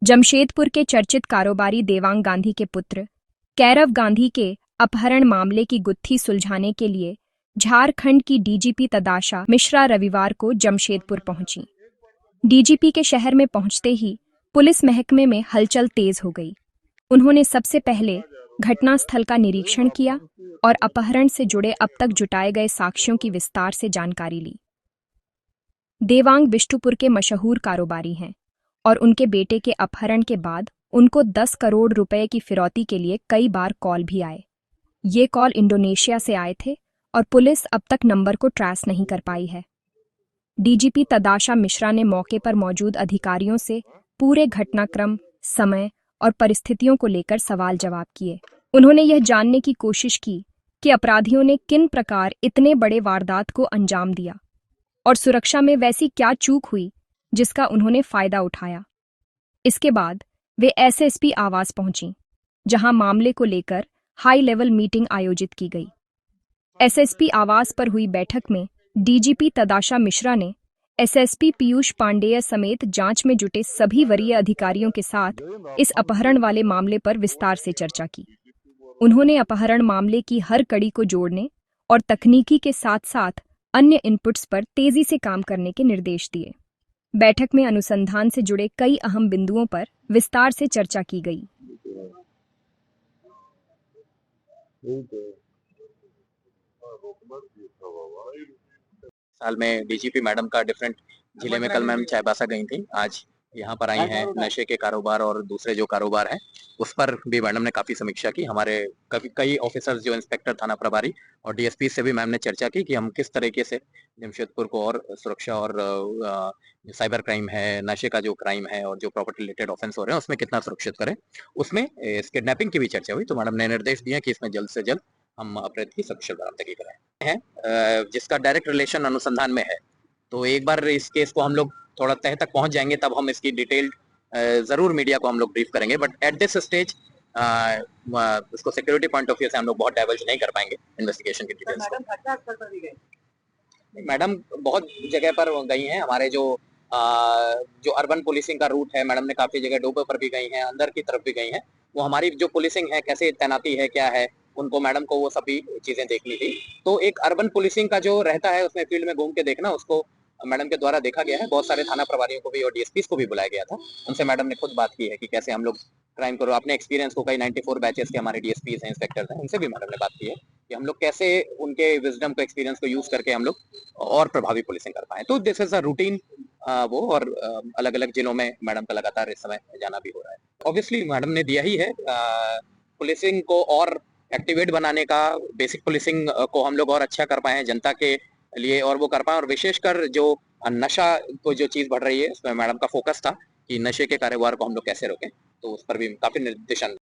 जमशेदपुर के चर्चित कारोबारी देवांग गांधी के पुत्र कैरव गांधी के अपहरण मामले की गुत्थी सुलझाने के लिए झारखंड की डीजीपी तदाशा मिश्रा रविवार को जमशेदपुर पहुंची। डीजीपी के शहर में पहुंचते ही पुलिस महकमे में हलचल तेज हो गई। उन्होंने सबसे पहले घटनास्थल का निरीक्षण किया और अपहरण से जुड़े अब तक जुटाए गए साक्ष्यों की विस्तार से जानकारी ली। देवांग बिष्टुपुर के मशहूर कारोबारी हैं और उनके बेटे के अपहरण के बाद उनको 10 करोड़ रुपए की फिरौती के लिए कई बार कॉल भी आए। ये कॉल इंडोनेशिया से आए थे और पुलिस अब तक नंबर को ट्रेस नहीं कर पाई है। डीजीपी तदाशा मिश्रा ने मौके पर मौजूद अधिकारियों से पूरे घटनाक्रम, समय और परिस्थितियों को लेकर सवाल जवाब किए। उन्होंने यह जानने की कोशिश की कि अपराधियों ने किन प्रकार इतने बड़े वारदात को अंजाम दिया और सुरक्षा में वैसी क्या चूक हुई जिसका उन्होंने फायदा उठाया। इसके बाद वे एसएसपी आवास पहुंची, जहां मामले को लेकर हाई लेवल मीटिंग आयोजित की गई। एसएसपी आवास पर हुई बैठक में डीजीपी तदाशा मिश्रा ने एसएसपी पीयूष पांडेय समेत जांच में जुटे सभी वरीय अधिकारियों के साथ इस अपहरण वाले मामले पर विस्तार से चर्चा की। उन्होंने अपहरण मामले की हर कड़ी को जोड़ने और तकनीकी के साथ साथ अन्य इनपुट्स पर तेजी से काम करने के निर्देश दिए। बैठक में अनुसंधान से जुड़े कई अहम बिंदुओं पर विस्तार से चर्चा की गई। साल में डीजीपी मैडम का डिफरेंट जिले में कल मैम चाईबासा गई थी, आज यहाँ पर आई हैं। नशे के कारोबार और दूसरे जो कारोबार हैं उस पर भी मैडम ने काफी समीक्षा की। हमारे कई ऑफिसर्स जो इंस्पेक्टर थाना प्रभारी और डीएसपी से भी मैम ने चर्चा की कि हम किस तरीके से जमशेदपुर को और सुरक्षा और साइबर क्राइम है, नशे का जो क्राइम है और जो प्रॉपर्टी रिलेटेड ऑफेंस हो रहे हैं उसमें कितना सुरक्षित करें। उसमें इस किडनैपिंग की भी चर्चा हुई, तो मैडम ने निर्देश दिए कि इसमें जल्द से जल्द हम अपराध की सकुशल बरामदगी कराएं। जिसका डायरेक्ट रिलेशन अनुसंधान में है, तो एक बार इस केस को हम लोग थोड़ा तह तक पहुंच जाएंगे तब हम इसकी डिटेल्ड जरूर मीडिया को हम लोग ब्रीफ करेंगे। बट एट दिस स्टेज उसको सिक्योरिटी पॉइंट ऑफ व्यू से हम लोग बहुत डाइवर्ज नहीं कर पाएंगे इन्वेस्टिगेशन की डिटेल्स को। मैडम बहुत जगह पर गई हैं। हमारे जो अर्बन पुलिसिंग का रूट है, मैडम ने काफी जगह डोबे पर भी गई हैं, अंदर की तरफ भी गई हैं। वो हमारी जो पुलिसिंग है, कैसे तैनाती है, क्या है, उनको मैडम को वो सभी चीजें देखनी थी। तो एक अर्बन पुलिसिंग का जो रहता है उसमें फील्ड में घूम के देखना, उसको मैडम के द्वारा देखा गया है। बहुत सारे थाना प्रभारियों को भी और डीएसपी को भी बुलाया गया था। उनसे मैडम ने खुद बात की है कि कैसे हम लोग क्राइम करो। अपने एक्सपीरियंस को, कई 94 बैचेस के हमारे डीएसपी हैं, इंस्पेक्टर्स हैं, उनसे भी मैडम ने बात की है कि हम लोग कैसे उनके विजडम को, एक्सपीरियंस को यूज करके हम लोग और प्रभावी पुलिसिंग कर पाए। तो दिस इज अ रूटीन वो, और अलग अलग जिलों में मैडम का लगातार इस समय जाना भी हो रहा है। ऑब्वियसली मैडम ने दिया ही है पुलिसिंग को और एक्टिवेट बनाने का, बेसिक पुलिसिंग को हम लोग और अच्छा कर पाए जनता के लिए, और वो कर पाए। और विशेषकर जो नशा को जो चीज बढ़ रही है उसमें मैडम का फोकस था कि नशे के कारोबार को हम लोग कैसे रोकें, तो उस पर भी काफी निर्देशन।